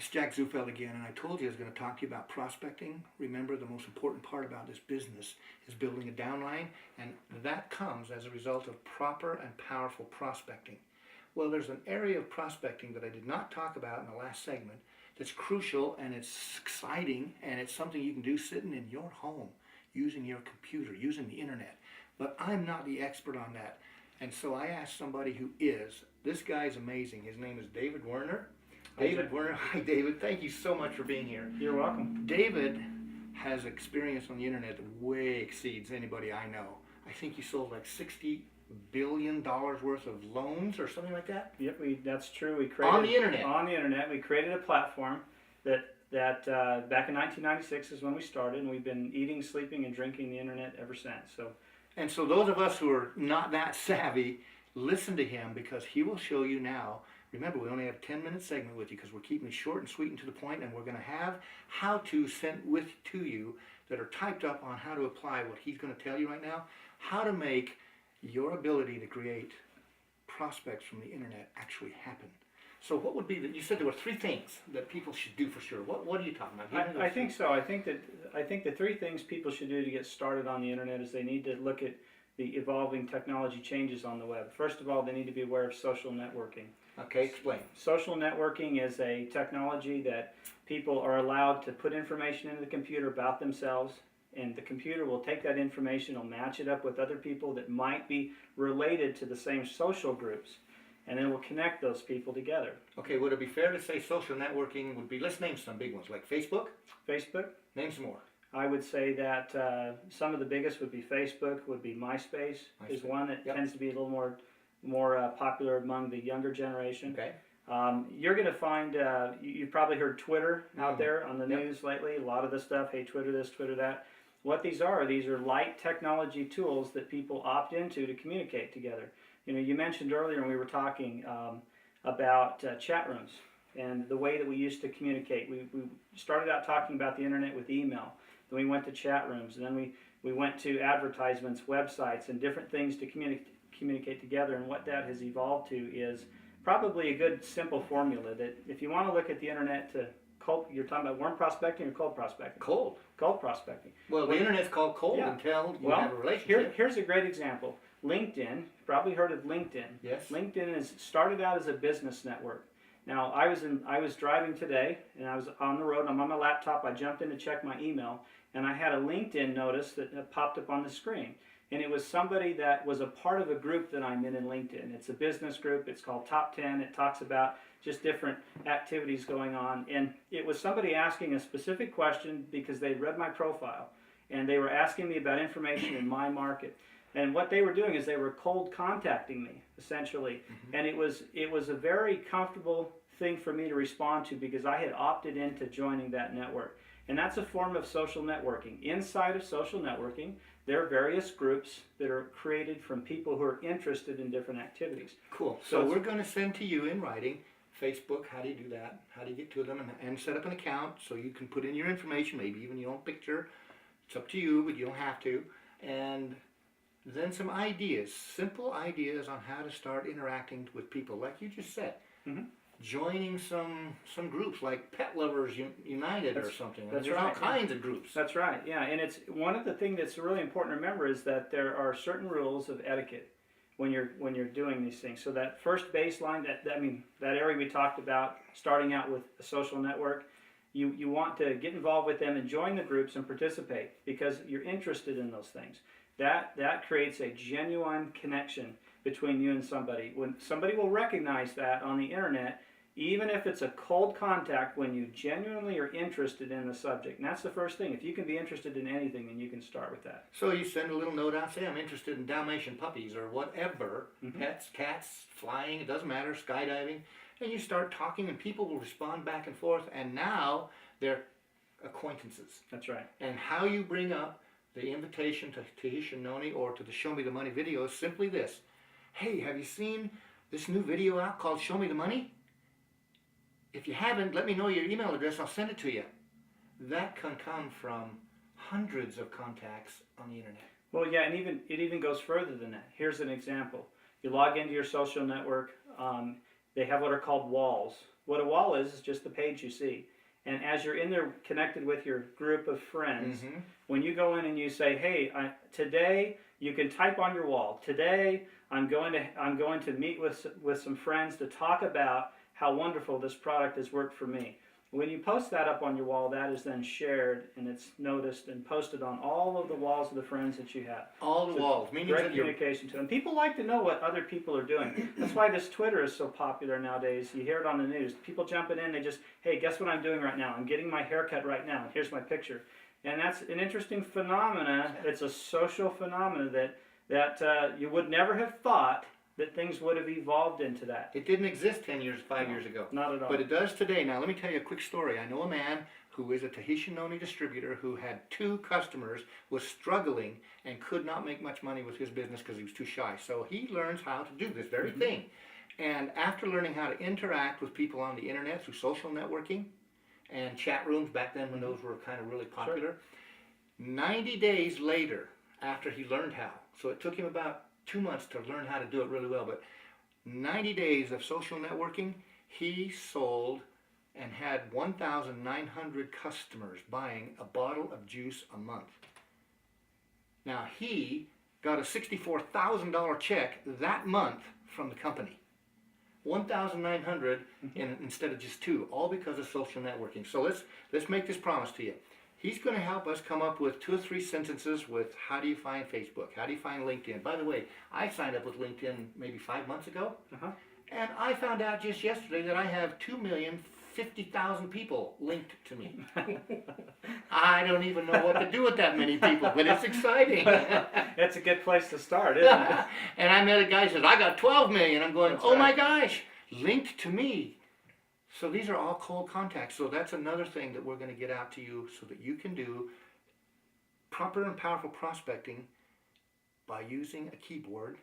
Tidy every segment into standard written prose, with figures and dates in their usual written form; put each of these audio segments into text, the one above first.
It's Jack Zufeld again, and I told you I was going to talk to you about prospecting. Remember, the most important part about this business is building a downline, and that comes as a result of proper and powerful prospecting. Well, there's an area of prospecting that I did not talk about in the last segment that's crucial, and it's exciting, and it's something you can do sitting in your home, using your computer, using the internet. But I'm not the expert on that, and so I asked somebody who is. This guy's amazing. His name is David Werner. David Werner, hi David, thank you so much for being here. You're welcome. David has experience on the internet that way exceeds anybody I know. I think you sold like $60 billion worth of loans or something like that? Yep, that's true. We created on the internet. On the internet, we created a platform that back in 1996 is when we started, and we've been eating, sleeping, and drinking the internet ever since. And so those of us who are not that savvy, listen to him, because he will show you now. Remember, we only have a 10-minute segment with you because we're keeping it short and sweet and to the point, and we're going to have how-tos sent to you that are typed up on how to apply what he's going to tell you right now, how to make your ability to create prospects from the internet actually happen. So what would be that? You said there were three things that people should do for sure. What are you talking about? I think so. I think the three things people should do to get started on the internet is they need to look at the evolving technology changes on the web. First of all, they need to be aware of social networking. Okay, explain. Social networking is a technology that people are allowed to put information into the computer about themselves, and the computer will take that information, will match it up with other people that might be related to the same social groups, and then will connect those people together. Okay, would it be fair to say social networking would be, let's name some big ones, like Facebook? Facebook? Name some more. I would say that some of the biggest would be Facebook, would be MySpace is one that tends to be a little more popular among the younger generation. Okay. You're going to find, you've probably heard Twitter out there on the news lately, a lot of the stuff, hey, Twitter this, Twitter that. What these are light technology tools that people opt into to communicate together. You know, you mentioned earlier when we were talking about chat rooms and the way that we used to communicate. We started out talking about the internet with email, then we went to chat rooms, and then we went to advertisements, websites, and different things to communicate together. And what that has evolved to is probably a good simple formula that if you want to look at the internet to cold, you're talking about warm prospecting or cold prospecting? Cold. Cold prospecting. Well, the internet's called cold until you have a relationship. Here's a great example. LinkedIn, you've probably heard of LinkedIn. Yes. LinkedIn is started out as a business network. Now, I was driving today, and I was on the road, I'm on my laptop, I jumped in to check my email, and I had a LinkedIn notice that popped up on the screen. And it was somebody that was a part of a group that I'm in LinkedIn. It's a business group. It's called Top 10. It talks about just different activities going on. And it was somebody asking a specific question because they read my profile. And they were asking me about information in my market. And what they were doing is they were cold contacting me, essentially. Mm-hmm. And it was a very comfortable thing for me to respond to because I had opted into joining that network. And that's a form of social networking. Inside of social networking, there are various groups that are created from people who are interested in different activities. Cool. So we're going to send to you in writing, Facebook, how do you do that? How do you get to them? And set up an account so you can put in your information, maybe even your own picture. It's up to you, but you don't have to. And then some ideas, simple ideas on how to start interacting with people, like you just said. Mm-hmm. Joining some groups like Pet Lovers United or something. That's There's all kinds of groups. That's right, yeah. And it's one of the things that's really important to remember is that there are certain rules of etiquette when you're doing these things. So that first baseline, that area we talked about, starting out with a social network, you want to get involved with them and join the groups and participate because you're interested in those things. That creates a genuine connection between you and somebody. When somebody will recognize that on the internet, even if it's a cold contact, when you genuinely are interested in the subject. And that's the first thing. If you can be interested in anything, then you can start with that. So you send a little note out, say I'm interested in Dalmatian puppies or whatever, pets, cats, flying, it doesn't matter, skydiving. And you start talking and people will respond back and forth. And now they're acquaintances. That's right. And how you bring up the invitation to Tahisha Noni or to the Show Me the Money video is simply this. Hey, have you seen this new video out called Show Me the Money? If you haven't, let me know your email address. I'll send it to you. That can come from hundreds of contacts on the internet. Well, yeah, and it even goes further than that. Here's an example. You log into your social network. They have what are called walls. What a wall is just the page you see. And as you're in there connected with your group of friends, when you go in and you say, hey, today you can type on your wall, today I'm going to meet with some friends to talk about how wonderful this product has worked for me. When you post that up on your wall, that is then shared and it's noticed and posted on all of the walls of the friends that you have. All the walls, meaning Great that you're communication to them. People like to know what other people are doing. That's why this Twitter is so popular nowadays. You hear it on the news. People jumping in, they just, hey, guess what I'm doing right now? I'm getting my hair cut right now. Here's my picture. And that's an interesting phenomena. It's a social phenomena that you would never have thought that things would have evolved into that. It didn't exist 10 years, 5 years ago. Not at all. But it does today. Now, let me tell you a quick story. I know a man who is a Tahitian noni distributor who had 2 customers, was struggling, and could not make much money with his business because he was too shy. So he learns how to do this very thing. And after learning how to interact with people on the internet through social networking and chat rooms, back then when those were kind of really popular, 90 days later, after he learned how, so it took him about 2 months to learn how to do it really well, but 90 days of social networking, he sold and had 1,900 customers buying a bottle of juice a month. Now he got a $64,000 check that month from the company. 1,900 instead of just 2, all because of social networking. So let's make this promise to you. He's going to help us come up with 2 or 3 sentences with how do you find Facebook, how do you find LinkedIn. By the way, I signed up with LinkedIn maybe 5 months ago, and I found out just yesterday that I have 2,050,000 people linked to me. I don't even know what to do with that many people, but it's exciting. It's a good place to start, isn't it? And I met a guy who says, I got 12 million. I'm going, That's oh right. my gosh, linked to me. So these are all cold contacts. So that's another thing that we're going to get out to you so that you can do proper and powerful prospecting by using a keyboard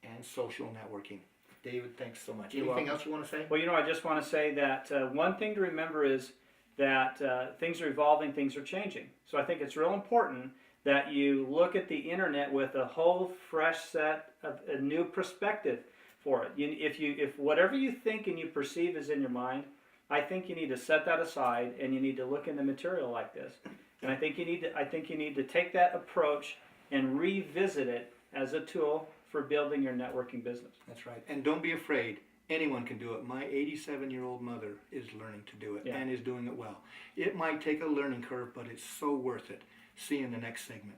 and social networking. David, thanks so much. Anything else you want to say? Well, I just want to say that one thing to remember is that things are evolving, things are changing. So I think it's real important that you look at the internet with a whole fresh set of a new perspective for it. If whatever you think and you perceive is in your mind, I think you need to set that aside and you need to look into material like this. And I think you need to take that approach and revisit it as a tool for building your networking business. That's right. And don't be afraid. Anyone can do it. My 87-year-old mother is learning to do it and is doing it well. It might take a learning curve, but it's so worth it. See you in the next segment.